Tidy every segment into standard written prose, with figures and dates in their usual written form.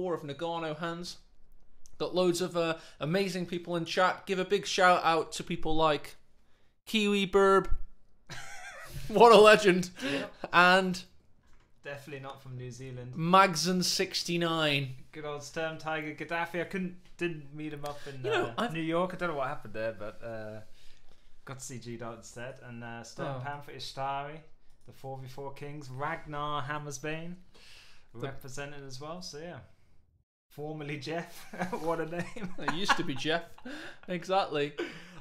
of Noggano Hands. Got loads of amazing people in chat. Give a big shout out to people like Kiwi Burb. What a legend. Yep. And definitely not from New Zealand. Magson69. Good old Sturm Tiger Gaddafi. I didn't meet him up in New York. I don't know what happened there, but got to see G-Dot instead. And Sturm Panther Ishtari, the 4v4 Kings. Ragnar Hammersbane represented as well. So yeah. Formerly Jeff. What a name. It used to be Jeff. Exactly.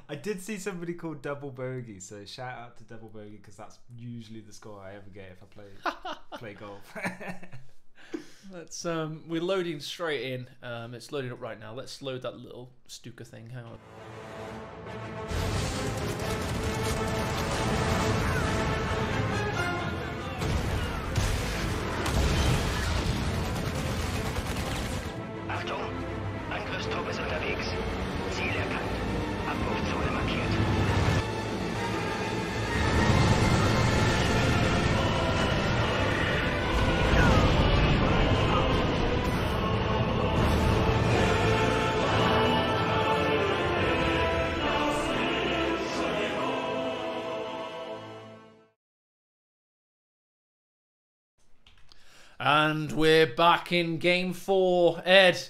I did see somebody called Double Bogey, so shout out to Double Bogey because that's usually the score I ever get if I play golf. Let's we're loading straight in. It's loading up right now. Let's load that little Stuka thing. Hang on. Achtung! Angriffstrupp ist unterwegs. Ziel erkannt. Abrufzone markiert. And we're back in game 4. Ed,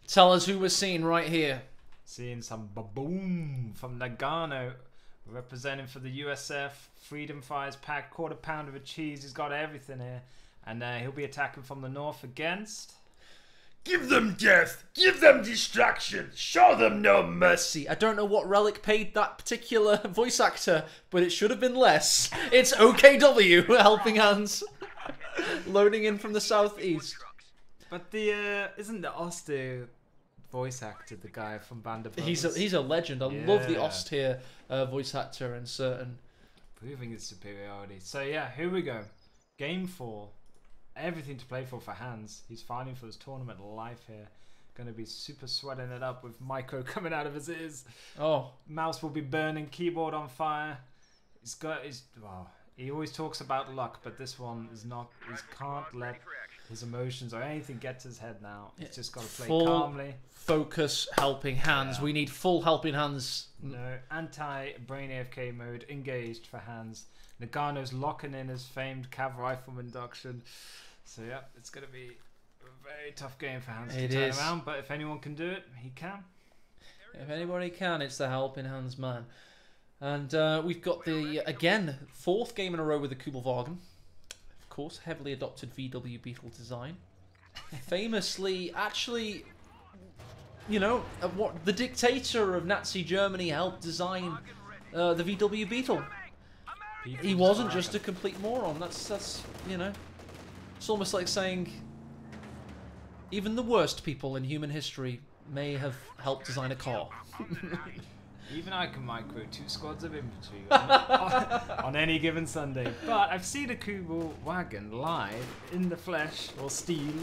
tell us who we're seeing right here. Seeing some baboom from Noggano, representing for the USF. Freedom Fires pack, quarter pounder of cheese. He's got everything here. And he'll be attacking from the north against... Give them death! Give them destruction! Show them no mercy! I don't know what relic paid that particular voice actor, but it should have been less. It's OKW, Helping Hands. Loading in from the southeast. But the isn't the Oster voice actor the guy from Band of Brothers? He's a legend. I love the Oster voice actor and certain... Proving his superiority. So yeah, here we go. Game 4. Everything to play for Hans. He's fighting for his tournament life here. Going to be super sweating it up with micro coming out of his ears. Oh. Mouse will be burning, keyboard on fire. He's got his... Well, he always talks about luck, but this one is not... He can't let his emotions or anything get to his head now. He's just got to play calmly. Focus, Helping Hands. Yeah. We need full Helping Hands. No, anti-brain AFK mode engaged for Hans. Noggano's locking in his famed Cav rifle induction. So yeah, it's going to be a very tough game for Hans to turn around. But if anyone can do it, he can. If anybody can, it's the Helping Hands man. And we've got the, again, 4th game in a row with the Kubelwagen. Of course, heavily adopted VW Beetle design. Famously, actually, you know, what the dictator of Nazi Germany helped design the VW Beetle. He wasn't just a complete moron. That's you know, it's almost like saying even the worst people in human history may have helped design a car. Even I can micro 2 squads of infantry on any given Sunday. But I've seen a Kubelwagen live in the flesh or steel.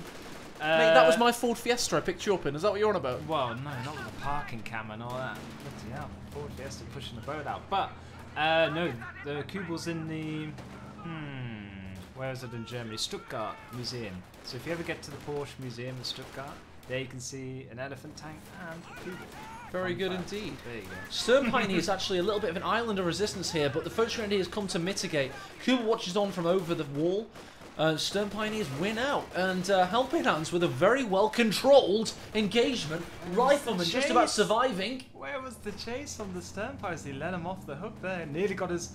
Mate, that was my Ford Fiesta I picked you up in. Is that what you're on about? Well, no, not with the parking cam and all that. Bloody hell, Ford Fiesta pushing the boat out. But no, the Kubel's in the where is it in Germany? Stuttgart Museum. So if you ever get to the Porsche Museum in Stuttgart, there you can see an elephant tank and a Kubel. Very good indeed. There you go. Sturm Pioneer is actually a little bit of an island of resistance here, but the French Grenadiers has come to mitigate. Kubel watches on from over the wall. Sturm Pioneers win out, and Helping Hands with a very well-controlled engagement. Rifleman just about surviving. Where was the chase on the Sturm Pioneers? He let him off the hook there. Nearly got his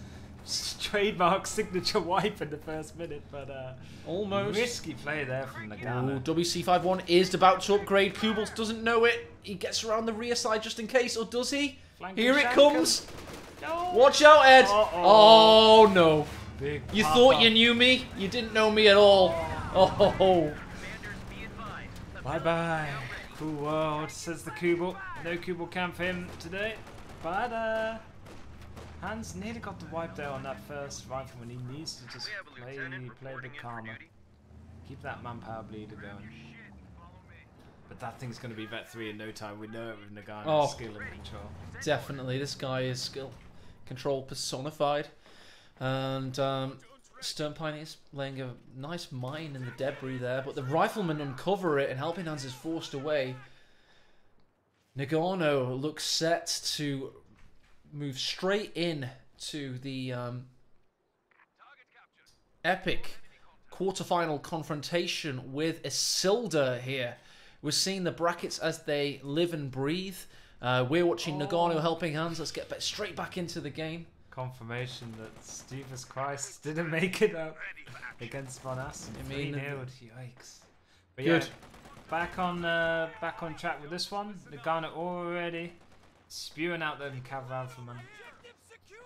trademark signature wipe in the first minute, but almost risky play there from Noggano. WC51 is about to upgrade. Kubel doesn't know it. He gets around the rear side just in case, or does he? Here it comes. No. Watch out, Ed. Oh no. You Papa. thought you knew me? You didn't know me at all. Oh. Bye-bye. Cool world, says the Kubel. No Kubel camp for him today. But Hans nearly got the wipe there on that first rifle when he needs to just play a bit calmer. Keep that manpower bleeder going. But that thing's going to be Vet 3 in no time. We know it with Noggano's skill and control. Definitely. This guy is skill. Control personified. And Stern Pioneers laying a nice mine in the debris there, but the riflemen uncover it and Helping Hands is forced away. Noggano looks set to move straight in to the epic quarterfinal confrontation with Isilda here. We're seeing the brackets as they live and breathe. We're watching Noggano Helping Hands. Let's get straight back into the game. Confirmation that Stevens Christ didn't make it up against Von Assen. I mean, 3-0. Yikes. But good. yeah, back on track with this one. Noggano already spewing out them Cav Riflemen,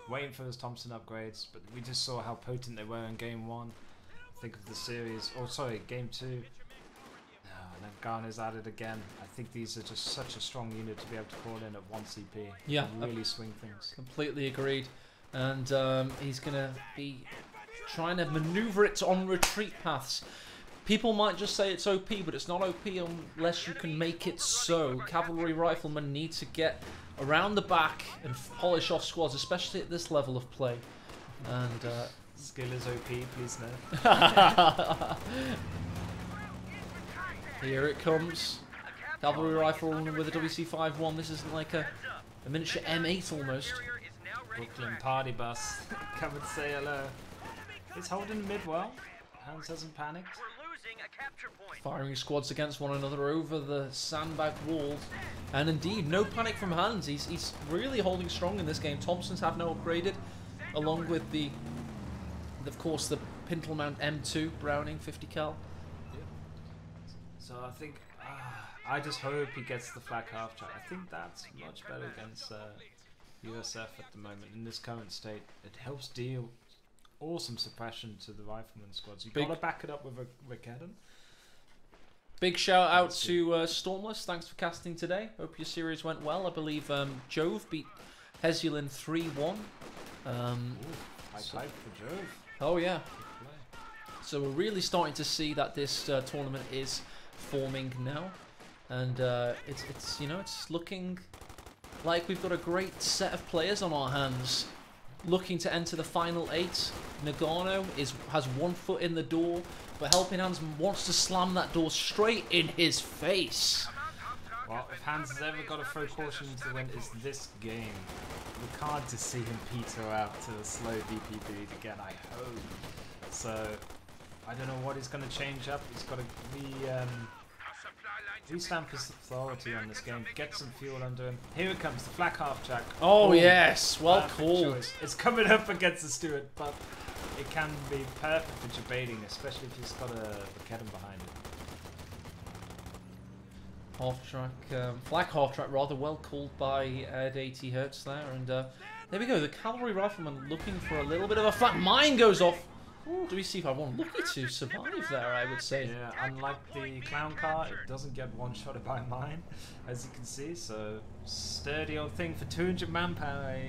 waiting for those Thompson upgrades. But we just saw how potent they were in game 1. Think of the series. Oh, sorry, game 2. Noggano's at it again. I think these are just such a strong unit to be able to call in at 1 CP. Yeah, and really swing things. Completely agreed. And he's going to be trying to maneuver it on retreat paths. People might just say it's OP, but it's not OP unless you can make it so. Cavalry riflemen need to get around the back and polish off squads, especially at this level of play. And skill is OP, please no. Here it comes. Cavalry rifleman with a WC-51. This is like a miniature M8 almost. Brooklyn party bus. Come and say hello. He's holding mid well. Hans hasn't panicked. Firing squads against one another over the sandbag walls. And indeed, no panic from Hans. He's really holding strong in this game. Thompsons have no upgraded, along with of course, the Pintle Mount M2 Browning 50 cal. So I think, I just hope he gets the flak half track. I think that's much better against USF at the moment in this current state. It helps deal awesome suppression to the rifleman squads. You gotta back it up with a Rickadon. Big shout out to Stormless. Thanks for casting today. Hope your series went well. I believe Jove beat Hezulin 3-1. High five for Jove. Oh yeah. So we're really starting to see that this tournament is forming now, and it's you know, it's looking like we've got a great set of players on our hands, looking to enter the final 8. Noggano has 1 foot in the door, but Helping Hands wants to slam that door straight in his face. Well, if Hans has ever got to throw caution to win, it's this game. Look hard to see him peter out to a slow VPB again, I hope. So I don't know what he's going to change up. He's got to restamp his authority on this game. Get some fuel under him. Here it comes, the flak half track. Oh yes, well called. Choice. It's coming up against the Stewart, but it can be perfect for debating, especially if he's got a Rickadon behind it. Half track, flak half track, rather well called by at 80 Hertz there, and there we go. The cavalry rifleman looking for a little bit of a flak. Mine goes off. WC-51 lucky to survive there, I would say. Yeah, unlike the clown car, it doesn't get one-shotted by mine, as you can see. So sturdy old thing for 200 manpower,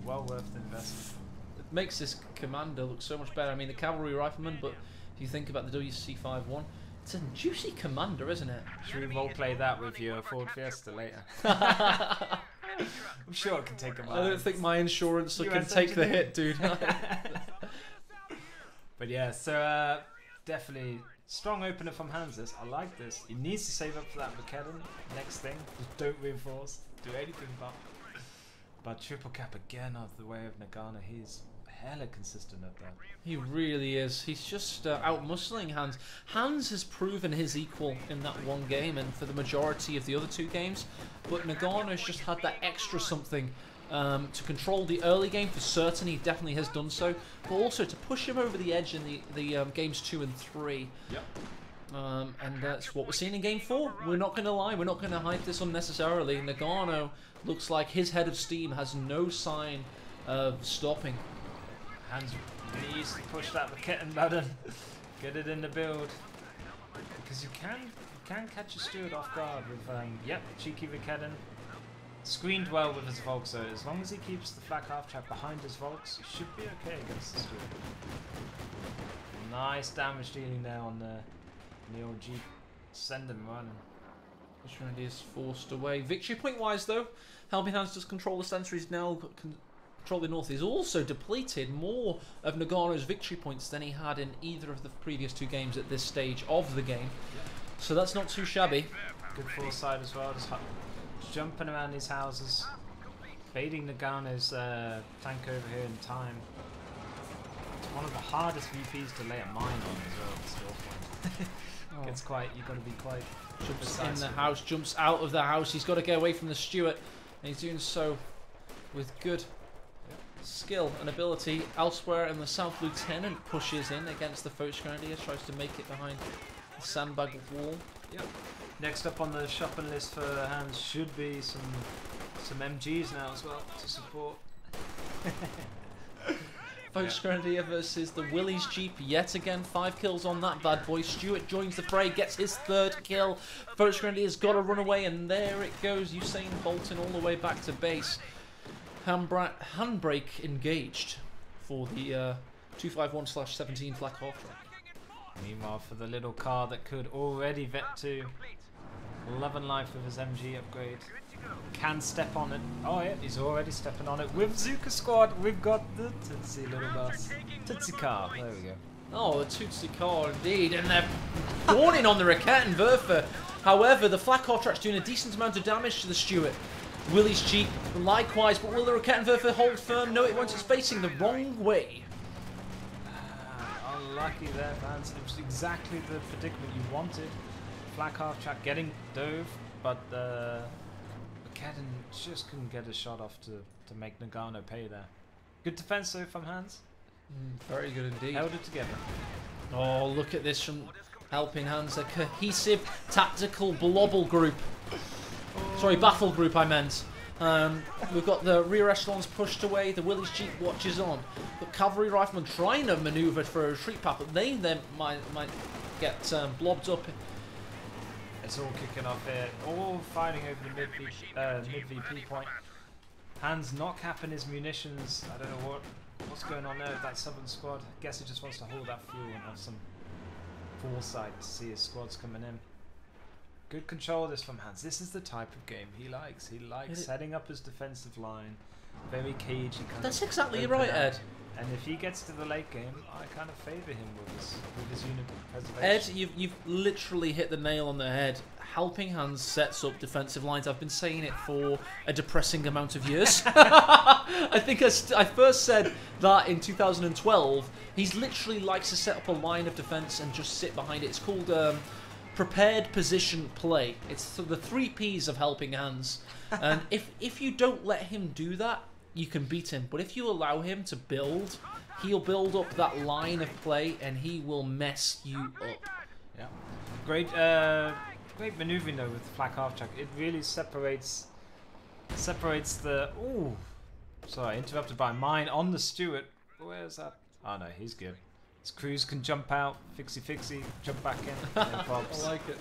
well worth the investment. It makes this commander look so much better. I mean, the cavalry rifleman, but if you think about the WC-51, it's a juicy commander, isn't it? Should we roleplay that with your Ford Fiesta later? I'm sure it can take a while. I don't think my insurance can take the hit, dude. But yeah, so definitely strong opener from Hanses. I like this. He needs to save up for that Rickadon. Next thing, just don't reinforce. Do anything but triple cap again out of the way of Noggano. He's hella consistent at that. He really is. He's just out-muscling Hans. Hans has proven his equal in that one game and for the majority of the other 2 games. But Noggano's just had that extra something. To control the early game for certain, he definitely has done so, but also to push him over the edge in the games 2 and 3. Yep. And that's what we're seeing in game 4. We're not going to lie, we're not going to hype this unnecessarily. Noggano looks like his head of steam has no sign of stopping. Hans needs to push that Rickadon button, get it in the build, because you can catch a Steward off guard with cheeky Rickadon. Screened well with his Volks, so as long as he keeps the flak half track behind his Volks, he should be okay against the Steward. Nice damage dealing there on the old Jeep. Send him running. Opportunity is forced away. Victory point wise though, Helping Hands does control the sentries now, control the north. He's also depleted more of Noggano's victory points than he had in either of the previous 2 games at this stage of the game. So that's not too shabby. Good foresight as well, just jumping around these houses, baiting Noggano's tank over here in time. It's one of the hardest VPs to lay a mine on as well, the still point. Gets quite, you've got to be quite jumps in the house, jumps out of the house. He's got to get away from the Steward, and he's doing so with good skill and ability. Elsewhere in the South, Lieutenant pushes in against the Foch Grenadier, tries to make it behind the sandbag wall. Yep. Next up on the shopping list for Hans should be some MGs now as well to support. Foch Grenadier versus the Willys Jeep yet again. 5 kills on that bad boy. Stewart joins the fray, gets his 3rd kill. Foch Grenadier's got to run away, and there it goes. Usain Bolton all the way back to base. Handbrake engaged for the 251/17 Flak Hawk track. Meanwhile, for the little car that could already vet to 11 life with his MG upgrade, can step on it. Oh yeah, he's already stepping on it. With Zuka Squad, we've got the Tootsie little bus. Tootsie car, there we go. Oh, the Tootsie car indeed, and they're warning on the Rakettenwerfer. However, the Flak Hawk track's doing a decent amount of damage to the Stewart. Willys Jeep, likewise, but will the Rakettenwerfer hold firm? No, it won't. It's facing the wrong way. Unlucky there, fans. It was exactly the predicament you wanted. Flak half track getting dove, but Raketen just couldn't get a shot off to make Noggano pay there. Good defense though from Hans. Very good indeed. Held it together. Oh, look at this from Helping Hands, a cohesive tactical blobble group. Sorry, battle group I meant. We've got the rear echelons pushed away, the Willys Jeep watches on. The cavalry riflemen trying to manoeuvre for a retreat path, but they then might get blobbed up. It's all kicking off here, all fighting over the mid VP point. Hans not capping his munitions. I don't know what's going on there with that southern squad. Guess he just wants to hold that fuel and have some foresight to see his squads coming in. Good control of this from Hans. This is the type of game he likes. He likes setting up his defensive line, very cagey. That's exactly right, Ed. And if he gets to the late game, I kind of favour him with his unit preservation. Ed, you've literally hit the nail on the head. Helping Hands sets up defensive lines. I've been saying it for a depressing amount of years. I think I first said that in 2012. He's literally likes to set up a line of defense and just sit behind it. It's called prepared position play. It's the 3 Ps of Helping Hands. And if you don't let him do that, you can beat him. But if you allow him to build, he'll build up that line of play and he will mess you up. Yeah. Great maneuvering though with the Flak half track. It really separates the... Ooh. Sorry, interrupted by mine on the Stewart. Where's that? Oh no, he's good. His crews can jump out, fixie, jump back in. No probs. I like it.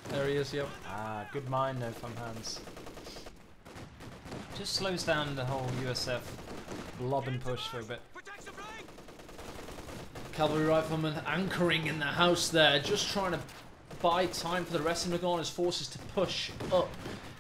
There he is, yep. Ah, good mine though from Hans. Just slows down the whole USF lob and push for a bit. Cavalry rifleman anchoring in the house there, just trying to buy time for the rest of Noggano's forces to push up.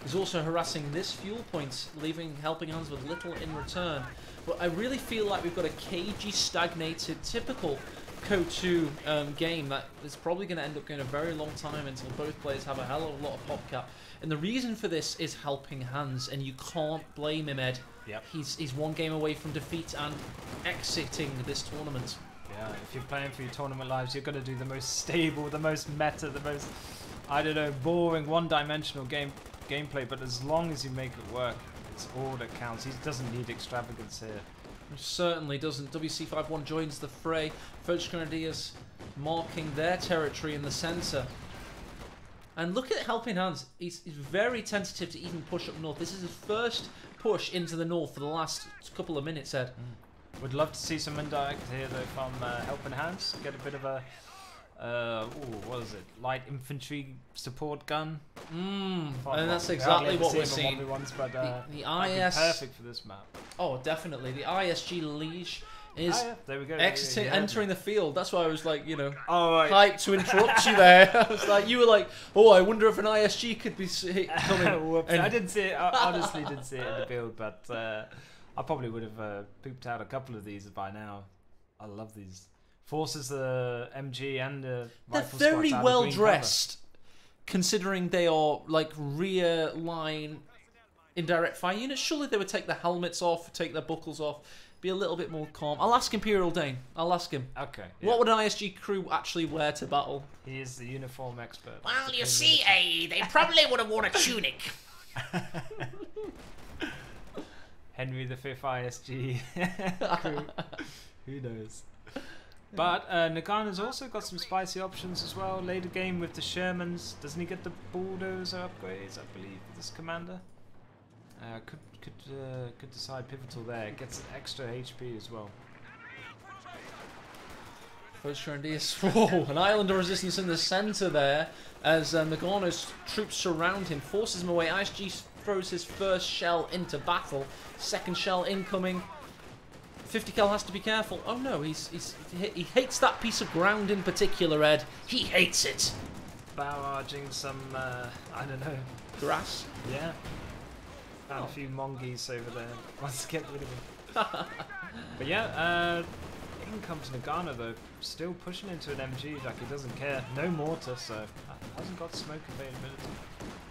He's also harassing this fuel point, leaving Helping Hands with little in return. But I really feel like we've got a cagey, stagnated, typical CoH2 game that is probably going to end up going a very long time until both players have a hell of a lot of pop cap. And the reason for this is Helping Hands, and you can't blame him, Ed. Yep. He's 1 game away from defeat and exiting this tournament. Yeah, if you're playing for your tournament lives, you're going to do the most stable, the most meta, the most, I don't know, boring, one-dimensional gameplay. But as long as you make it work, it's all that counts. He doesn't need extravagance here. He certainly doesn't. WC51 joins the fray. Foch Grenadiers marking their territory in the centre. And look at Helping Hands. He's very tentative to even push up north. This is his first push into the north for the last couple of minutes, Ed. Would love to see some indirect here though from Helping Hands. Get a bit of a what is it? Light infantry support gun. And that's exactly what we're seeing. But, the IS perfect for this map. Oh, definitely. The ISG Liege is there we go. entering the field. That's why I was like, you know, hyped to interrupt you there. I was like, you were like, oh, I wonder if an ISG could be coming. I didn't see it. I honestly didn't see it in the build, but I probably would have pooped out a couple of these by now. I love these. Forces the MG and the rifle They're squads very out of well green dressed, considering they are like rear line indirect fire units. Surely they would take their helmets off, take their buckles off, be a little bit more calm. I'll ask Imperial Dane. I'll ask him. cover. Okay. What would an ISG crew actually wear to battle? He is the uniform expert. Well, you see, they probably would have worn a tunic. Henry V ISG crew. Who knows? But Noggano's also got some spicy options as well. Later game with the Shermans. Doesn't he get the bulldozer upgrades, I believe, this commander? Could decide pivotal there. Gets extra HP as well. First Grenadiers. Whoa, an island of resistance in the centre there as Noggano's troops surround him, forces him away. ISG throws his first shell into battle. Second shell incoming. 50 cal has to be careful. Oh no, he hates that piece of ground in particular, Ed. He hates it. Barraging some, I don't know. Grass? Yeah. Found a few mongoose over there. Wants to get rid of them. But yeah, in comes Noggano though. Still pushing into an MG like he doesn't care. No mortar, so hasn't got smoke availability.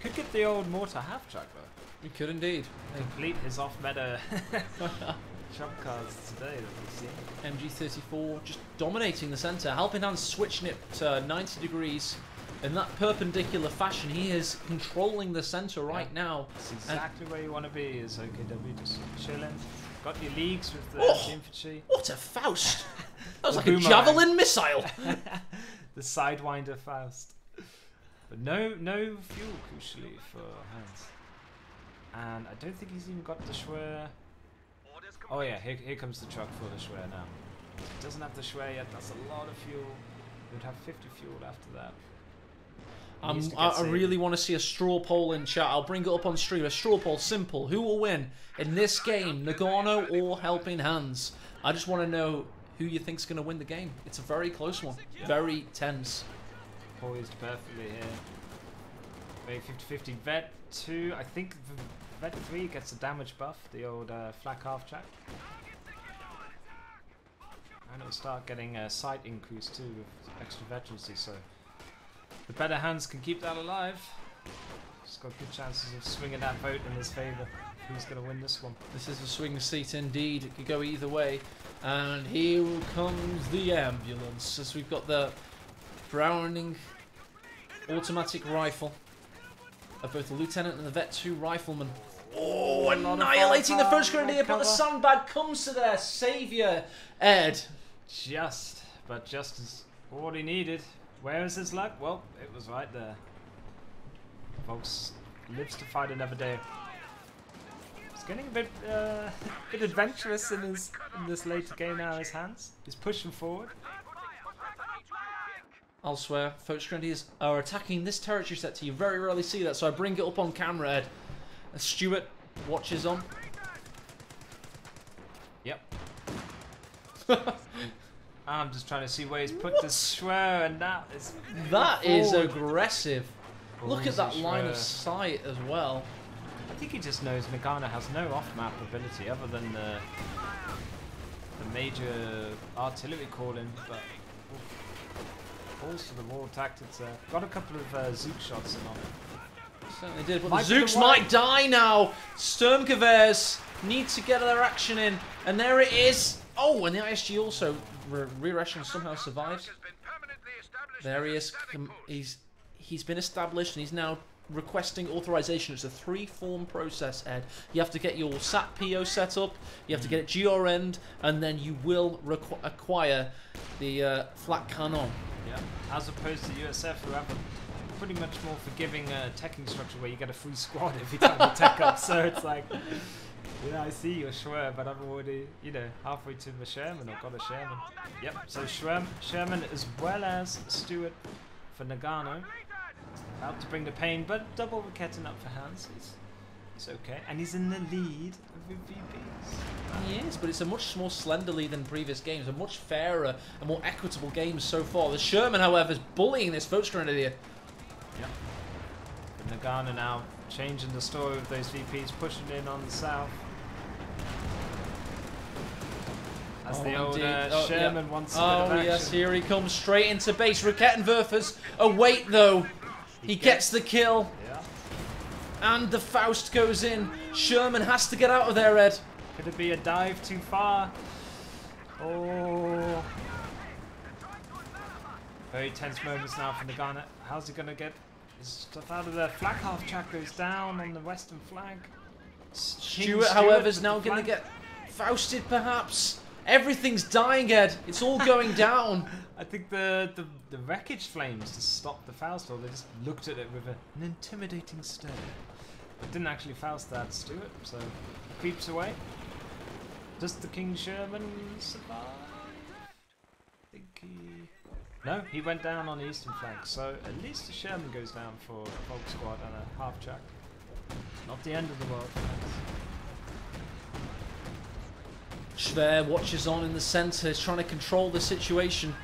Could get the old mortar half track though. He could indeed. Complete his off-meta trump cards today that we've seen. MG34 just dominating the centre. HelpingHans switching it to 90 degrees in that perpendicular fashion. He is controlling the centre right now. That's exactly where you want to be, is OKW, just chilling. Got your leagues with the infantry. What a Faust! That was like boomerang. a javelin missile! The Sidewinder Faust. But no fuel, crucially, for Hans. And I don't think he's even got the Schwer. Oh yeah, here comes the truck for the Schwer now. He doesn't have the Schwer yet, that's a lot of fuel. He would have 50 fuel after that. I really want to see a straw poll in chat. I'll bring it up on stream. A straw poll, simple. Who will win in this game, Noggano or HelpingHans? I just want to know who you think's going to win the game. It's a very close one. Very tense. Poised perfectly here. Very 50-50. Vet 2, I think Vet 3 gets a damage buff, the old flak half track. And it'll start getting a sight increase too with extra veterancy, so the better hands can keep that alive. Just got good chances of swinging that vote in his favour. Who's going to win this one? This is a swing seat indeed. It could go either way. And here comes the ambulance as we've got the Browning automatic rifle of both the Lieutenant and the Vet 2 rifleman. Oh, annihilating the first grenadier, but the sandbag comes to their saviour, Ed. Just as all he needed. Where is his luck? Well, it was right there. Folks lives to fight another day. He's getting a bit adventurous in this later game now. His hands. He's pushing forward. Elsewhere, Folks Grenadiers are attacking this territory sector. You very rarely see that, so I bring it up on camera, Ed. As Stuart watches on. Yep. I'm just trying to see where he's put this Schwer, and that is aggressive. Look at that line of sight as well. I think he just knows Noggano has no off-map ability other than the major artillery calling, but balls to the wall tactics there. Got a couple of Zook shots in on it. Certainly did, but the Zooks might die now. Sturmgewehrs need to get their action in, and there it is. Oh, and the ISG also rear echelon somehow survives. There he is. He's been established, and he's now requesting authorization. It's a 3-form process, Ed. You have to get your SAT PO set up, you have to get it GRN'd, and then you will acquire the flat cannon. Yeah, as opposed to USF, who have a pretty much more forgiving teching structure where you get a free squad every time you tech up. So it's like, yeah, I see your Schwer, but I'm already, halfway to the Sherman, or got a Sherman. Yep, so Sherman as well as Stuart for Noggano. About to bring the pain, but double wicketting up for Hans. It's okay. And he's in the lead of the VPs. He is, but it's a much more slender lead than previous games. A much fairer and more equitable game so far. The Sherman, however, is bullying this Folks Grenadier. Yep. But Noggano now changing the story of those VPs, pushing in on the south. As Oh, the old indeed. Sherman wants a bit of action. Yes, here he comes straight into base. Rakettenwerfer's await though. He gets the kill. Yeah. And the Faust goes in. Sherman has to get out of there, Ed. Could it be a dive too far? Oh. Very tense moments now for Noggano. How's he going to get his stuff out of there? Flag half track goes down on the western flank. Stuart, however, is now going to get Fausted, perhaps. Everything's dying, Ed. It's all going down. I think the wreckage flames just stopped the Faust, or they just looked at it with an intimidating stare. But didn't actually Faust that Stuart, so creeps away. Does the King Sherman survive? I think he... No, he went down on the eastern flank, so at least the Sherman goes down for a Volk squad and a half track. Not the end of the world. Schwer watches on in the centre. He's trying to control the situation.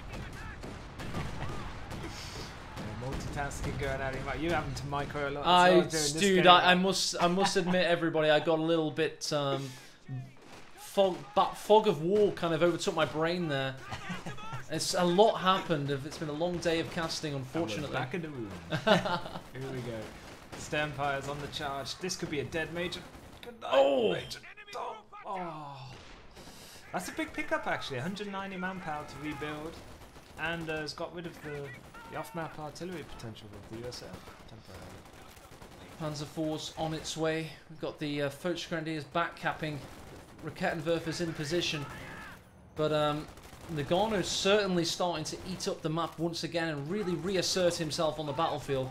Multitasking going at him. You having to micro a lot. Dude, I must admit, everybody, I got a little bit fog of war kind of overtook my brain there. It's a lot happened. It's been a long day of casting, unfortunately. Back in the room. Here we go. Stempire's on the charge. This could be a dead Major. Good night, Oh! Major. Oh. That's a big pickup, actually. 190 manpower to rebuild, and has got rid of the off-map artillery potential of the USF temporarily. Panzer IV's on its way. We've got the Volksgrenadiers backcapping. Rakettenwerfer's in position, but Noggano's certainly starting to eat up the map once again and really reassert himself on the battlefield.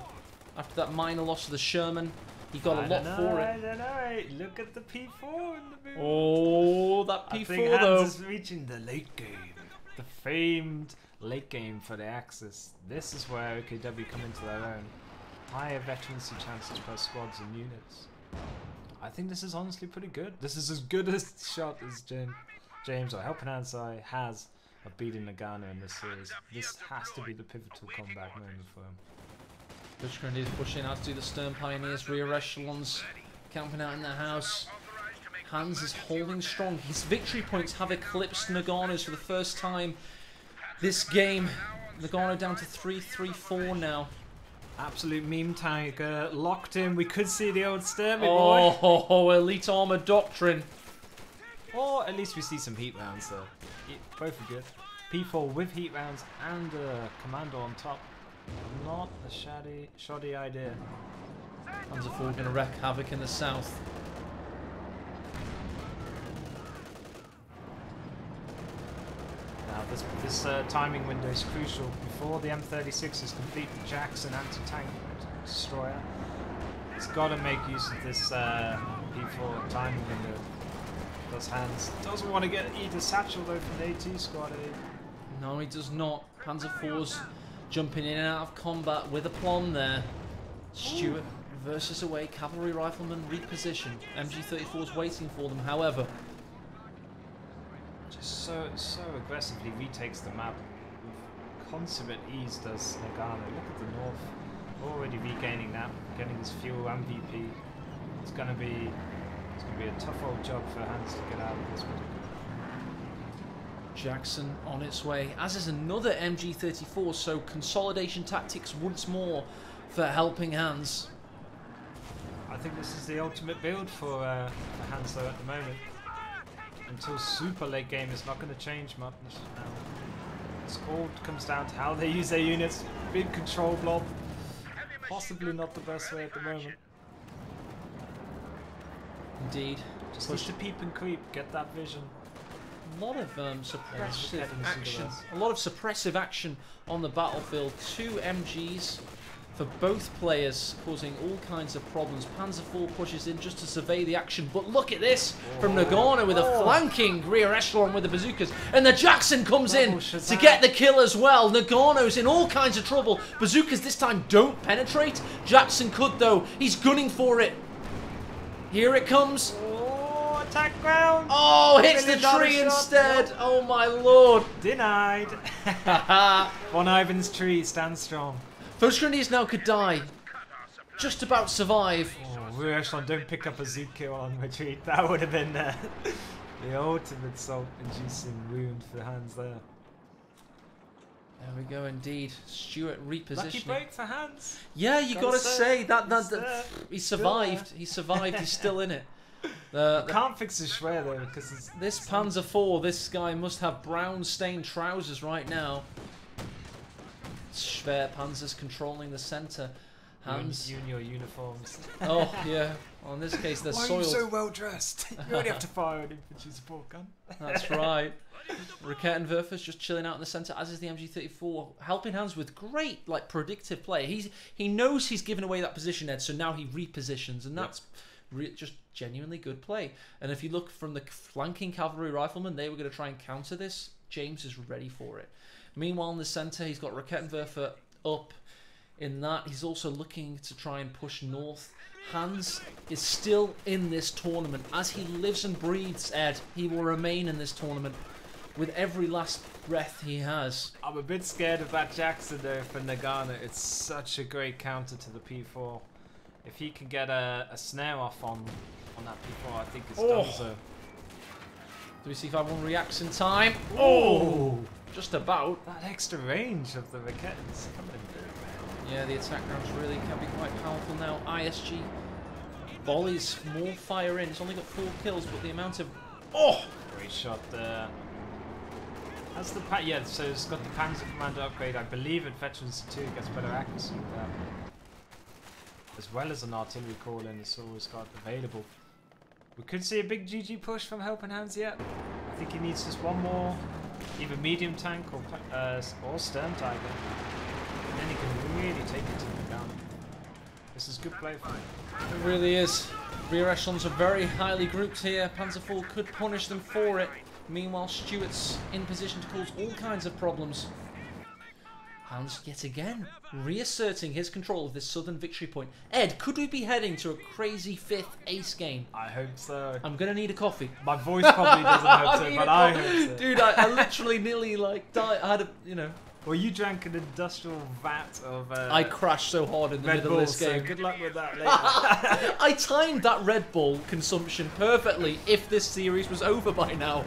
After that minor loss of the Sherman, he got a lot for it. I don't know. Look at the P4 in the boot. Oh, that P4 I think though. Hans is reaching the late game. The famed late game for the Axis. This is where OKW come into their own. Higher veterancy chances per squads and units. I think this is honestly pretty good. This is as good a shot as James or HelpingHans has of beating Noggano in this series. This has to be the pivotal comeback moment for him. Volksgrenadiers pushing out to do the Stern Pioneers, rear echelons camping out in the house. Hans is holding strong. His victory points have eclipsed Noggano's for the first time this game. Noggano down to 3-3-4 now. Absolute meme tiger locked in. We could see the old Sturmy boy. Oh, elite armor doctrine. Or at least we see some heat rounds there. Both are good. P4 with heat rounds and commando on top. Not a shoddy idea. Panzer IV going to wreak havoc in the south. Now this timing window is crucial. Before the M36s complete the Jackson anti-tank destroyer, it's got to make use of this P4 timing window. Does Hans doesn't want to get either satchel though from the AT squad. No, he does not. Panzer IV's jumping in and out of combat with aplomb there. Stuart reverses away. Cavalry riflemen reposition. MG34's waiting for them, however. Just so aggressively retakes the map with consummate ease does Noggano. Look at the north, already regaining that, getting his fuel and VP. It's gonna be a tough old job for Hans to get out of this one. Jackson on its way, as is another MG34, so consolidation tactics once more for HelpingHans. I think this is the ultimate build for Hans though at the moment. Until super late game, it's not going to change much. It all comes down to how they use their units. Big control blob. Possibly not the best way at the moment. Indeed. Just push to peep and creep, get that vision. A lot of suppressive action. A lot of suppressive action on the battlefield. 2 MGs for both players, causing all kinds of problems. Panzer IV pushes in just to survey the action, but look at this from Noggano with a flanking rear echelon with the bazookas, and the Jackson comes in to get the kill as well. Noggano's in all kinds of trouble. Bazookas this time don't penetrate. Jackson could though. He's gunning for it. Here it comes. Oh, attack ground. Oh, hits the tree instead. Nope. Oh my lord. Denied. Von Ivan's tree stands strong. Volksgrenadiers now could die. Just about survive. Oh, rear echelon don't pick up a Zoot kill on retreat. That would have been The ultimate salt-inducing wound for Hans there. There we go, indeed. Stuart repositioning. Lucky break for Hans. Yeah, you gotta say that he survived. Still He survived. He's still in it. Can't fix his Schwer though because this Panzer IV, this guy must have brown stained trousers right now. Schwer Panzer's controlling the center. Hans. You and your uniforms. Oh yeah. Well, in this case, they're Why soiled. are you so well dressed? You only have to fire an infantry support gun. That's right. Raketenwerfer's just chilling out in the centre, as is the MG34. Helping Hands with great, like, predictive play. He knows he's given away that position, Ed, so now he repositions, and that's just genuinely good play. And if you look from the flanking cavalry riflemen, they were going to try and counter this. James is ready for it. Meanwhile, in the centre, he's got Raketenwerfer up in that. He's also looking to try and push north. Hans is still in this tournament. As he lives and breathes, Ed, he will remain in this tournament with every last breath he has. I'm a bit scared of that Jackson there for Noggano. It's such a great counter to the P4. If he can get a snare off on that P4, I think it's done so. Do we see if everyone reacts in time? Oh! Just about. That extra range of the Rakettens coming in. Yeah, the attack rounds really can be quite powerful now. ISG volleys more fire in. It's only got 4 kills, but the amount of... Oh! Great shot there. That's the so it's got the Panzer Commander upgrade. I believe in Veterans 2 gets better accuracy with that. As well as an artillery call in, it's always got available. We could see a big GG push from Helping Hands yet. I think he needs just one more, either medium tank or stern tiger. And then he can really take it to the down. This is good play for him. It really is. Rear echelons are very highly grouped here. Panzer IV could punish them for it. Meanwhile, Stuart's in position to cause all kinds of problems. Hans yet again reasserting his control of this southern victory point. Ed, could we be heading to a crazy 5th ace game? I hope so. I'm gonna need a coffee. My voice probably doesn't hope so, but I hope so. Dude, I literally nearly like died. I had a, Well, you drank an industrial vat of I crashed so hard in the Red middle Bull, of this game. so good luck with that later. I timed that Red Bull consumption perfectly if this series was over by now.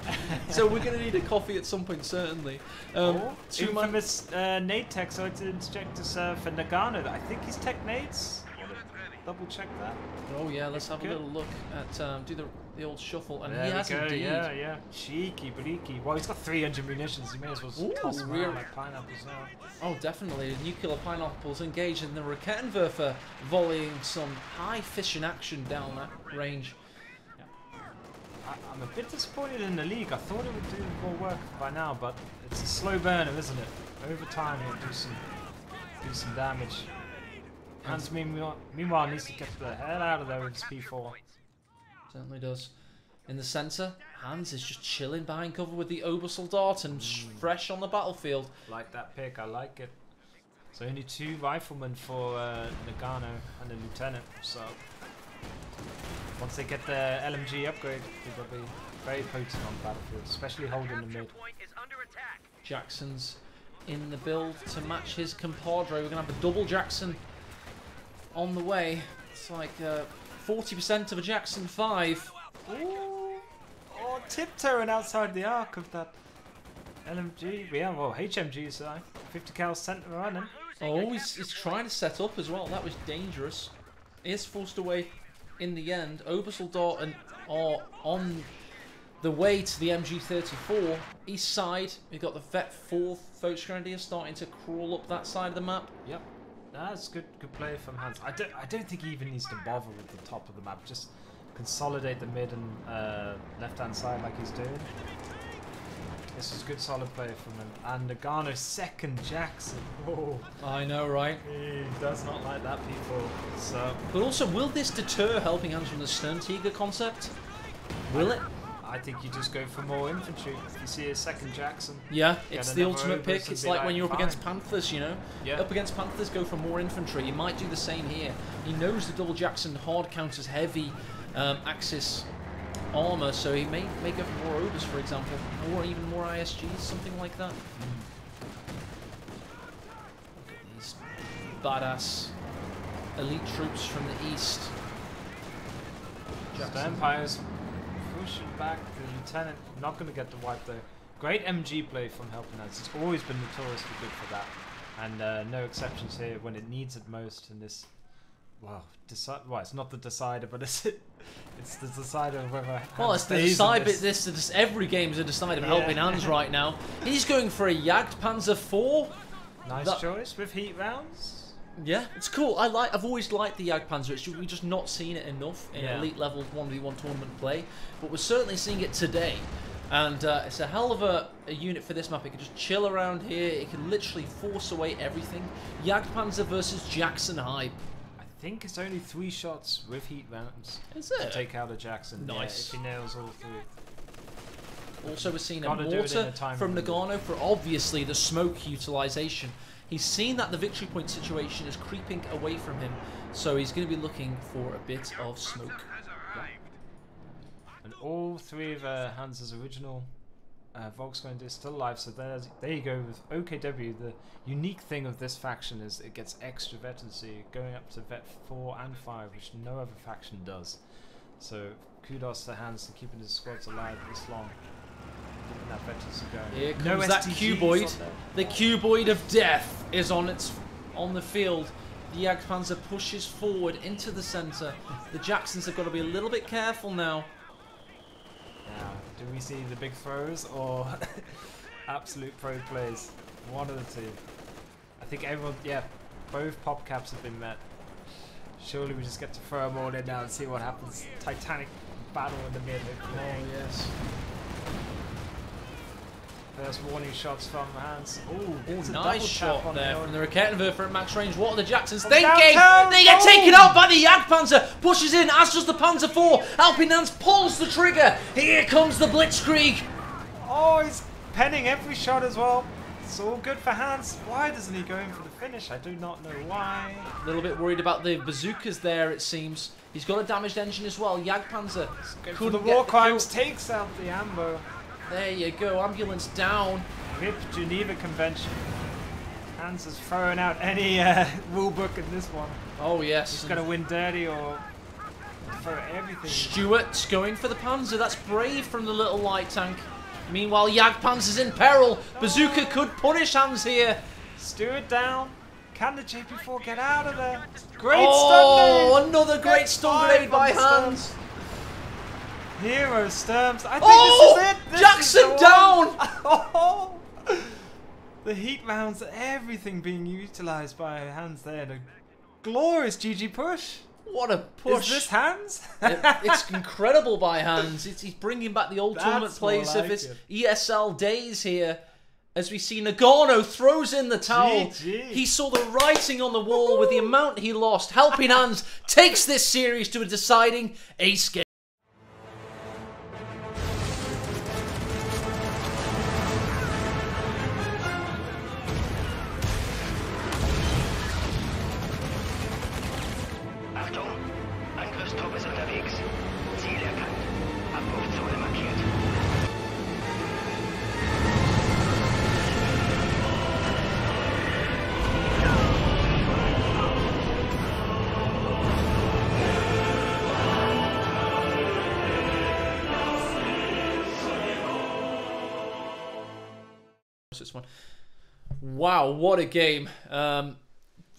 So we're going to need a coffee at some point, certainly. Infamous nade tech, so to interject us for Noggano. I think he's tech nades. Double check that. Oh yeah, let's have a little look at do the old shuffle, and there he has indeed. Yeah. Cheeky, bleaky. Well, he's got 300 munitions. He may as well toss them around like pineapples now. Oh, definitely. Nuclear pineapples engaged in the Raketenwerfer, volleying some high fishing action down that range. Yeah. I'm a bit disappointed in the league. I thought it would do more work by now, but it's a slow burner, isn't it? Over time, it'll do some damage. Hans, meanwhile, needs to get the hell out of there with his P4. Certainly does. In the centre, Hans is just chilling behind cover with the Obersoldat and fresh on the battlefield. Like that pick, I like it. So only 2 riflemen for Noggano and a lieutenant. So once they get their LMG upgrade, they'll be very potent on the battlefield, especially holding the mid. Jackson's in the build to match his compadre. We're going to have a double Jackson on the way. It's like 40% of a Jackson 5. Ooh. Oh, tiptoeing outside the arc of that LMG. Yeah, well, HMG, sorry. 50 cal centre running. Oh, he's trying to set up as well. That was dangerous. He is forced away in the end. Obersoldat and are on the way to the MG34. East side, we've got the Vet 4 Volksgrenadier starting to crawl up that side of the map. Yep. That's good play from Hans. I don't think he even needs to bother with the top of the map. Just consolidate the mid and left-hand side like he's doing. This is good solid play from him. And Noggano's second Jackson. Oh, I know, right? He does not like that, people. So, but also, will this deter Helping Hands from the Stern Tiger concept? Will it? I think you just go for more infantry. If you see a second Jackson. Yeah, it's the ultimate pick. It's like when you're up against Panthers, you know? Yeah. Up against Panthers, go for more infantry. You might do the same here. He knows the double Jackson hard counters heavy Axis armor, so he may go for more Obers, for example, or even more ISGs, something like that. Look at these badass elite troops from the east. The Empire's pushing back the lieutenant. Not going to get the wipe though. Great MG play from HelpingHans. It's always been notoriously good for that. And no exceptions here when it needs it most in this. Well, it's not the decider, but it's the decider of whether. Well, it's the decider. Every game is a decider of HelpingHans right now. He's going for a Jagdpanzer IV. Nice choice with heat rounds. Yeah, it's cool. I've always liked the Jagdpanzer. We've just not seen it enough in elite level 1v1 tournament play, but we're certainly seeing it today. And it's a hell of a unit for this map. It can just chill around here. It can literally force away everything. Jagdpanzer versus Jackson Hype. I think it's only 3 shots with heat rounds to take out a Jackson. Nice. Yeah, if he nails all 3. Also, we're seeing a mortar from Noggano for obviously the smoke utilization. He's seen that the victory point situation is creeping away from him, so he's going to be looking for a bit of smoke. And all 3 of Hans' original Volkswagen are still alive, so there you go with OKW. The unique thing of this faction is it gets extra veterancy, going up to vet 4 and 5, which no other faction does. So kudos to Hans for keeping his squads alive this long, keeping that veterancy going. Here comes that cuboid. The cuboid of death is on the field. The Jagdpanzer pushes forward into the center. The Jacksons have got to be a little bit careful now. Now, do we see the big throws or absolute pro plays? One of the two. I think everyone, both pop caps have been met. Surely we just get to throw them all in now and see what happens. Titanic battle in the mid. Oh, yes. First warning shots from Hans. Oh, nice shot there from the Raketenwerfer at max range. What are the Jacksons thinking? They get taken out by the Jagdpanzer. Pushes in, as does the Panzer IV. HelpingHans pulls the trigger. Here comes the Blitzkrieg. Oh, he's penning every shot as well. It's all good for Hans. Why doesn't he go in for the finish? I do not know why. A little bit worried about the bazookas there, it seems. He's got a damaged engine as well. Jagdpanzer couldn't the war crimes, takes out the ambo. There you go, ambulance down. RIP Geneva Convention. Hans is throwing out any rule book in this one. Oh yes. He's going to win dirty or throw everything. Stuart's going for the Panzer. That's brave from the little light tank. Meanwhile, Jagdpanzer's in peril. Bazooka could punish Hans here. Stuart down. Can the JP4 get out of there? Great stun grenade! Another great stun grenade by Hans. Hero Sturms. I think this is it. Jackson down. Oh, the heat rounds, everything being utilized by Hans there. A glorious GG push. What a push. Is this Hans? It's incredible by Hans. He's bringing back the old tournament plays of his ESL days here. As we see Noggano throws in the towel. He saw the writing on the wall with the amount he lost. HelpingHans takes this series to a deciding ace game. Achtung! Angriffstruppe ist unterwegs. Ziel erkannt. Abrufzone markiert. This one. Wow, what a game.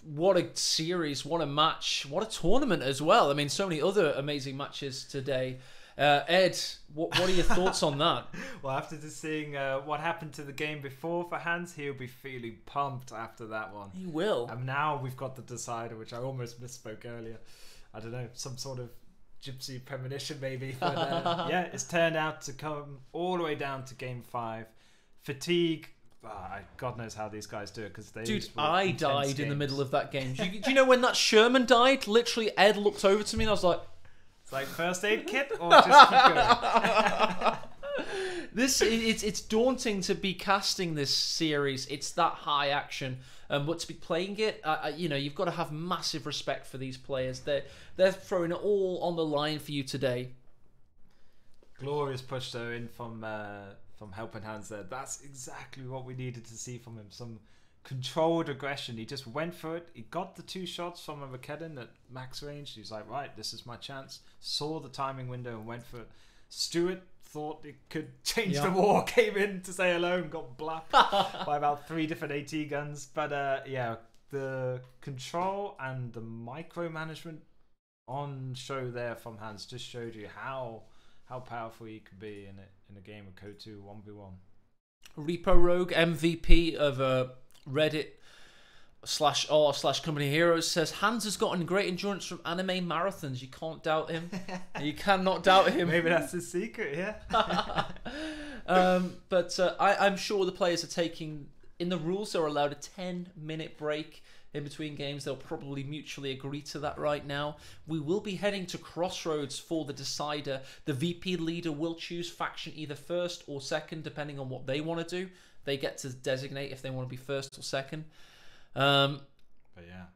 What a series, what a match, what a tournament as well. I mean, so many other amazing matches today. Ed, what are your thoughts on that? Well, after just seeing what happened to the game before for Hans, he'll be feeling pumped after that one. He will. And now we've got the decider, which I almost misspoke earlier. I don't know, some sort of gypsy premonition maybe. But yeah, it's turned out to come all the way down to game 5. Fatigue. God knows how these guys do it because they. Dude, I died in the middle of that game. Do you know when that Sherman died? Literally, Ed looked over to me and I was like, "It's like first aid kit, or just keep going." It's daunting to be casting this series. It's that high action, but to be playing it, you know, you've got to have massive respect for these players. They're throwing it all on the line for you today. Glorious push though in from HelpingHans there. That's exactly what we needed to see from him. Some controlled aggression. He just went for it. He got the 2 shots from a Raketten at max range. He's like, right, this is my chance. Saw the timing window and went for it. Stuart thought it could change the war, came in to say hello and got blapped by about 3 different AT guns. But yeah, the control and the micromanagement on show there from Hans just showed you how powerful he could be in a game of CoH2 1v1. Repo Rogue, MVP of Reddit /r/Company Heroes, says Hans has gotten great endurance from anime marathons. You can't doubt him. You cannot doubt him. Maybe that's his secret, yeah. But I'm sure the players are taking, in the rules they're allowed a 10-minute break in between games. They'll probably mutually agree to that right now. We will be heading to Crossroads for the decider. The VP leader will choose faction either first or second, depending on what they want to do. They get to designate if they want to be first or second. But yeah,